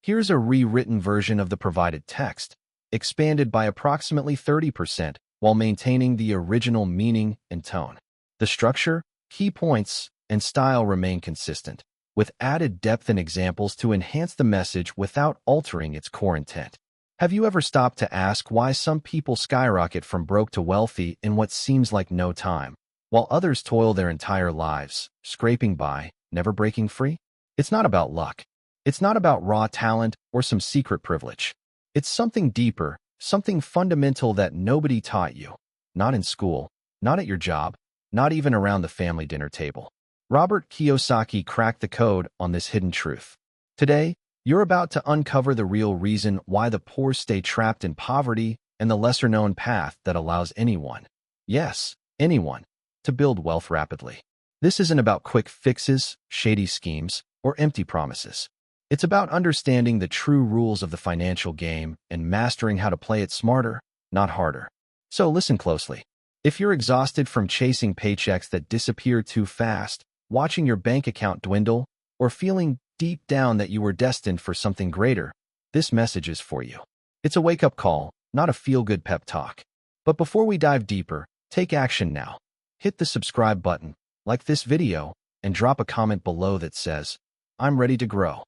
Here's a rewritten version of the provided text, expanded by approximately 30% while maintaining the original meaning and tone. The structure, key points, and style remain consistent, with added depth and examples to enhance the message without altering its core intent. Have you ever stopped to ask why some people skyrocket from broke to wealthy in what seems like no time, while others toil their entire lives, scraping by, never breaking free? It's not about luck. It's not about raw talent or some secret privilege. It's something deeper, something fundamental that nobody taught you. Not in school, not at your job, not even around the family dinner table. Robert Kiyosaki cracked the code on this hidden truth. Today, you're about to uncover the real reason why the poor stay trapped in poverty and the lesser-known path that allows anyone, yes, anyone, to build wealth rapidly. This isn't about quick fixes, shady schemes, or empty promises. It's about understanding the true rules of the financial game and mastering how to play it smarter, not harder. So listen closely. If you're exhausted from chasing paychecks that disappear too fast, watching your bank account dwindle, or feeling deep down that you were destined for something greater, this message is for you. It's a wake-up call, not a feel-good pep talk. But before we dive deeper, take action now. Hit the subscribe button, like this video, and drop a comment below that says, "I'm ready to grow."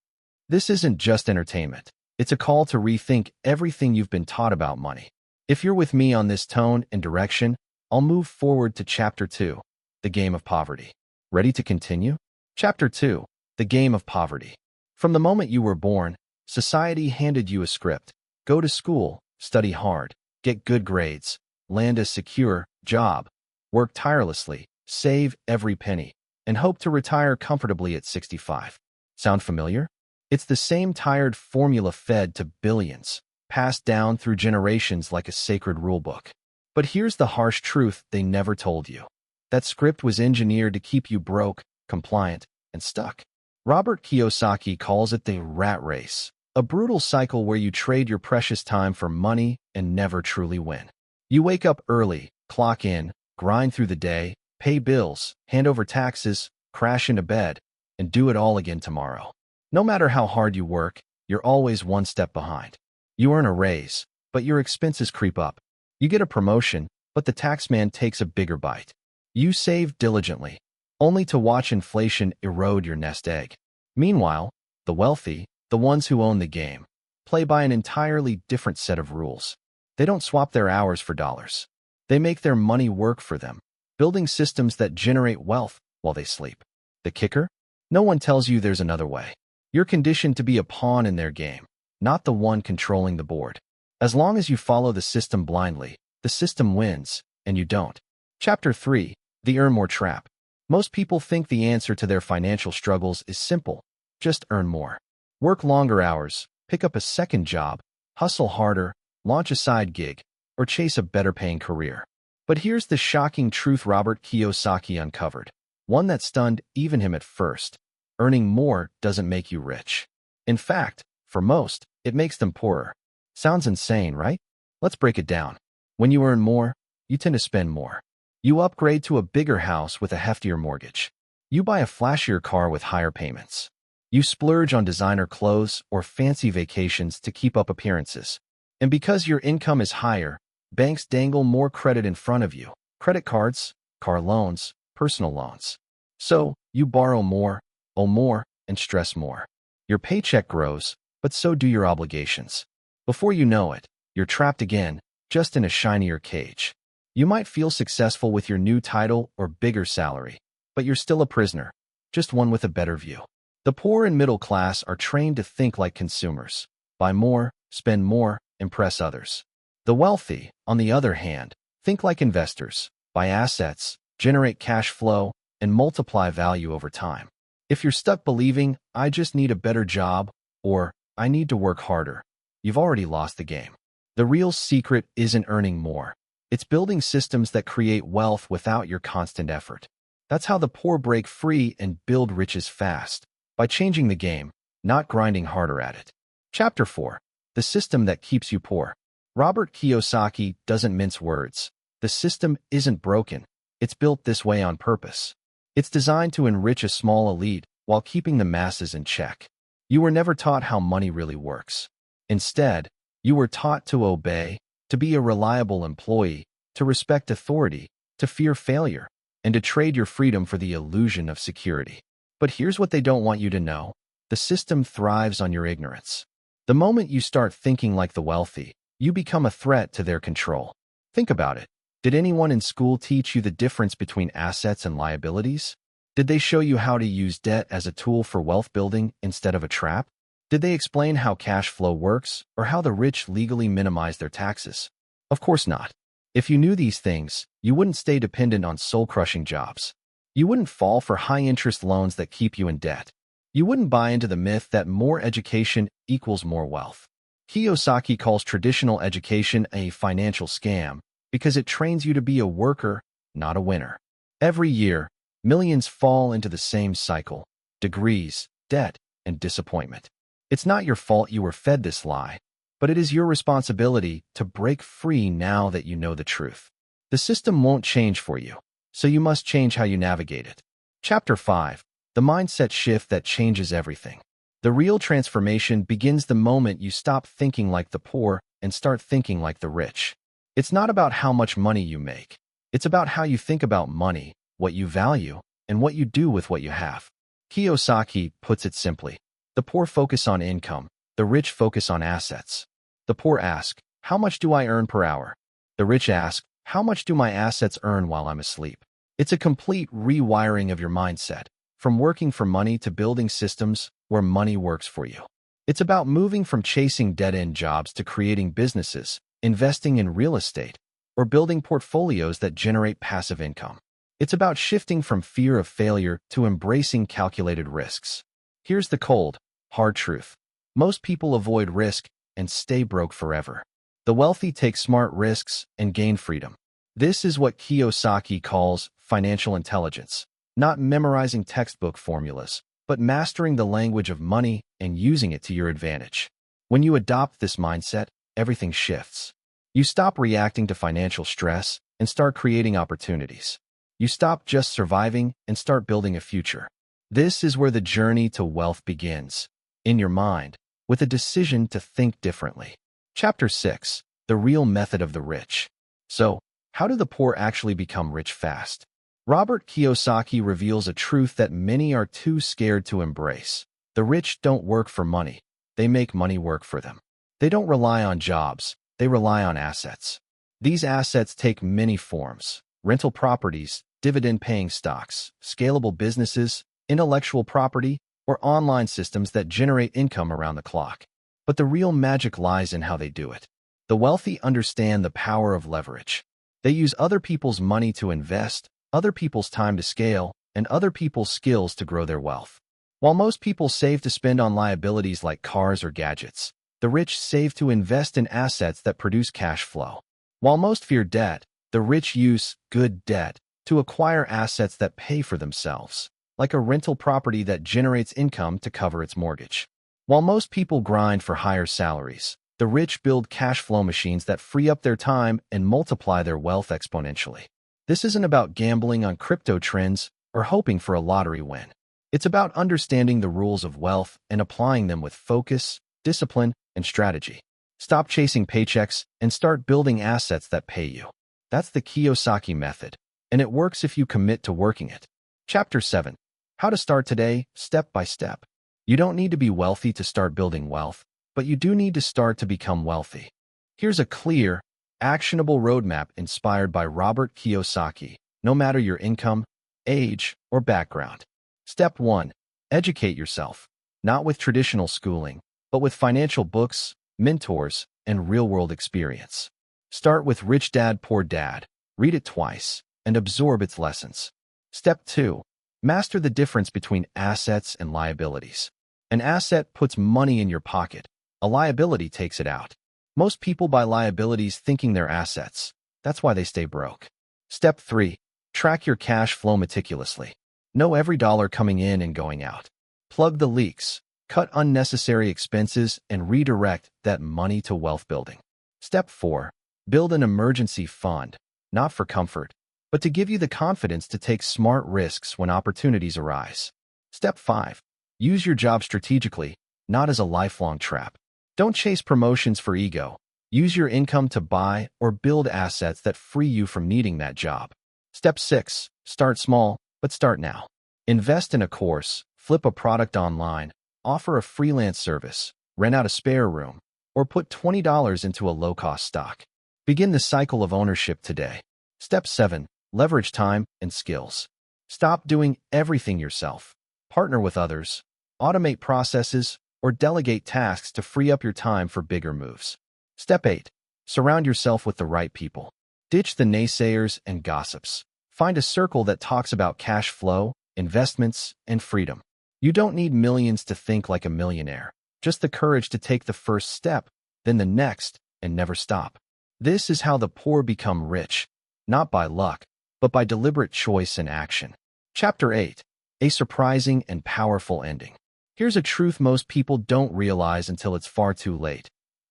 This isn't just entertainment. It's a call to rethink everything you've been taught about money. If you're with me on this tone and direction, I'll move forward to Chapter 2, The Game of Poverty. Ready to continue? Chapter 2, The Game of Poverty. From the moment you were born, society handed you a script. Go to school, study hard, get good grades, land a secure job, work tirelessly, save every penny, and hope to retire comfortably at 65. Sound familiar? It's the same tired formula fed to billions, passed down through generations like a sacred rulebook. But here's the harsh truth they never told you. That script was engineered to keep you broke, compliant, and stuck. Robert Kiyosaki calls it the rat race, a brutal cycle where you trade your precious time for money and never truly win. You wake up early, clock in, grind through the day, pay bills, hand over taxes, crash into bed, and do it all again tomorrow. No matter how hard you work, you're always one step behind. You earn a raise, but your expenses creep up. You get a promotion, but the taxman takes a bigger bite. You save diligently, only to watch inflation erode your nest egg. Meanwhile, the wealthy, the ones who own the game, play by an entirely different set of rules. They don't swap their hours for dollars. They make their money work for them, building systems that generate wealth while they sleep. The kicker? No one tells you there's another way. You're conditioned to be a pawn in their game, not the one controlling the board. As long as you follow the system blindly, the system wins, and you don't. Chapter 3, The Earn More Trap. Most people think the answer to their financial struggles is simple. Just earn more. Work longer hours, pick up a second job, hustle harder, launch a side gig, or chase a better-paying career. But here's the shocking truth Robert Kiyosaki uncovered, one that stunned even him at first. Earning more doesn't make you rich. In fact, for most, it makes them poorer. Sounds insane, right? Let's break it down. When you earn more, you tend to spend more. You upgrade to a bigger house with a heftier mortgage. You buy a flashier car with higher payments. You splurge on designer clothes or fancy vacations to keep up appearances. And because your income is higher, banks dangle more credit in front of you. Credit cards, car loans, personal loans. So, you borrow more, owe more, and stress more. Your paycheck grows, but so do your obligations. Before you know it, you're trapped again, just in a shinier cage. You might feel successful with your new title or bigger salary, but you're still a prisoner, just one with a better view. The poor and middle class are trained to think like consumers. Buy more, spend more, impress others. The wealthy, on the other hand, think like investors. Buy assets, generate cash flow, and multiply value over time. If you're stuck believing, "I just need a better job," or "I need to work harder," you've already lost the game. The real secret isn't earning more. It's building systems that create wealth without your constant effort. That's how the poor break free and build riches fast, by changing the game, not grinding harder at it. Chapter 4, The System That Keeps You Poor. Robert Kiyosaki doesn't mince words. The system isn't broken. It's built this way on purpose. It's designed to enrich a small elite while keeping the masses in check. You were never taught how money really works. Instead, you were taught to obey, to be a reliable employee, to respect authority, to fear failure, and to trade your freedom for the illusion of security. But here's what they don't want you to know. The system thrives on your ignorance. The moment you start thinking like the wealthy, you become a threat to their control. Think about it. Did anyone in school teach you the difference between assets and liabilities? Did they show you how to use debt as a tool for wealth building instead of a trap? Did they explain how cash flow works or how the rich legally minimize their taxes? Of course not. If you knew these things, you wouldn't stay dependent on soul-crushing jobs. You wouldn't fall for high-interest loans that keep you in debt. You wouldn't buy into the myth that more education equals more wealth. Kiyosaki calls traditional education a financial scam because it trains you to be a worker, not a winner. Every year, millions fall into the same cycle: degrees, debt, and disappointment. It's not your fault you were fed this lie, but it is your responsibility to break free now that you know the truth. The system won't change for you, so you must change how you navigate it. Chapter 5. The Mindset Shift That Changes Everything. The real transformation begins the moment you stop thinking like the poor and start thinking like the rich. It's not about how much money you make. It's about how you think about money, what you value, and what you do with what you have. Kiyosaki puts it simply: the poor focus on income, the rich focus on assets. The poor ask, how much do I earn per hour? The rich ask, how much do my assets earn while I'm asleep? It's a complete rewiring of your mindset, from working for money to building systems where money works for you. It's about moving from chasing dead-end jobs to creating businesses, investing in real estate, or building portfolios that generate passive income. It's about shifting from fear of failure to embracing calculated risks. Here's the cold, hard truth. Most people avoid risk and stay broke forever. The wealthy take smart risks and gain freedom. This is what Kiyosaki calls financial intelligence, not memorizing textbook formulas, but mastering the language of money and using it to your advantage. When you adopt this mindset, everything shifts. You stop reacting to financial stress and start creating opportunities. You stop just surviving and start building a future. This is where the journey to wealth begins, in your mind, with a decision to think differently. Chapter 6. The Real Method of the Rich. So, how do the poor actually become rich fast? Robert Kiyosaki reveals a truth that many are too scared to embrace. The rich don't work for money. They make money work for them. They don't rely on jobs. They rely on assets. These assets take many forms: rental properties, dividend-paying stocks, scalable businesses, intellectual property, or online systems that generate income around the clock. But the real magic lies in how they do it. The wealthy understand the power of leverage. They use other people's money to invest, other people's time to scale, and other people's skills to grow their wealth. While most people save to spend on liabilities like cars or gadgets, the rich save to invest in assets that produce cash flow. While most fear debt, the rich use good debt to acquire assets that pay for themselves, like a rental property that generates income to cover its mortgage. While most people grind for higher salaries, the rich build cash flow machines that free up their time and multiply their wealth exponentially. This isn't about gambling on crypto trends or hoping for a lottery win. It's about understanding the rules of wealth and applying them with focus, discipline, and strategy. Stop chasing paychecks and start building assets that pay you. That's the Kiyosaki method, and it works if you commit to working it. Chapter 7. How to start today, step by step. You don't need to be wealthy to start building wealth, but you do need to start to become wealthy. Here's a clear, actionable roadmap inspired by Robert Kiyosaki, no matter your income, age, or background. Step 1. Educate yourself, not with traditional schooling, but with financial books, mentors, and real-world experience. Start with Rich Dad, Poor Dad. Read it twice and absorb its lessons. Step 2. Master the difference between assets and liabilities. An asset puts money in your pocket. A liability takes it out. Most people buy liabilities thinking they're assets. That's why they stay broke. Step 3. Track your cash flow meticulously. Know every dollar coming in and going out. Plug the leaks, cut unnecessary expenses, and redirect that money to wealth building. Step 4. Build an emergency fund, not for comfort, but to give you the confidence to take smart risks when opportunities arise. Step 5. Use your job strategically, not as a lifelong trap. Don't chase promotions for ego. Use your income to buy or build assets that free you from needing that job. Step 6. Start small, but start now. Invest in a course, flip a product online, offer a freelance service, rent out a spare room, or put $20 into a low-cost stock. Begin the cycle of ownership today. Step 7. Leverage time and skills. Stop doing everything yourself. Partner with others, automate processes, or delegate tasks to free up your time for bigger moves. Step 8. Surround yourself with the right people. Ditch the naysayers and gossips. Find a circle that talks about cash flow, investments, and freedom. You don't need millions to think like a millionaire. Just the courage to take the first step, then the next, and never stop. This is how the poor become rich, not by luck, but by deliberate choice and action. Chapter 8. A surprising and powerful ending. Here's a truth most people don't realize until it's far too late.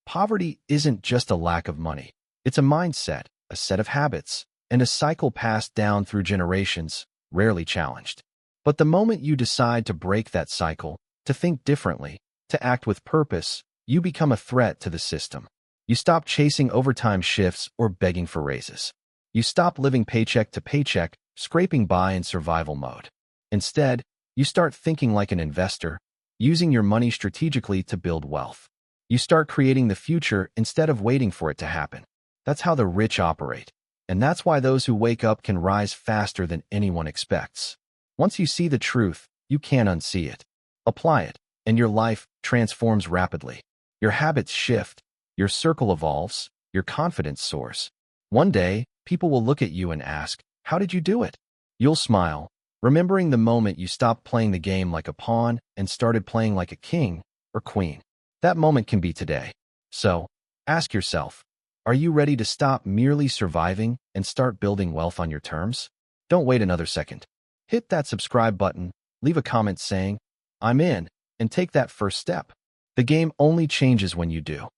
Poverty isn't just a lack of money. It's a mindset, a set of habits, and a cycle passed down through generations, rarely challenged. But the moment you decide to break that cycle, to think differently, to act with purpose, you become a threat to the system. You stop chasing overtime shifts or begging for raises. You stop living paycheck to paycheck, scraping by in survival mode. Instead, you start thinking like an investor, using your money strategically to build wealth. You start creating the future instead of waiting for it to happen. That's how the rich operate. And that's why those who wake up can rise faster than anyone expects. Once you see the truth, you can't unsee it. Apply it, and your life transforms rapidly. Your habits shift, your circle evolves, your confidence soars. One day, people will look at you and ask, "How did you do it?" You'll smile, remembering the moment you stopped playing the game like a pawn and started playing like a king or queen. That moment can be today. So, ask yourself, are you ready to stop merely surviving and start building wealth on your terms? Don't wait another second. Hit that subscribe button, leave a comment saying, "I'm in," and take that first step. The game only changes when you do.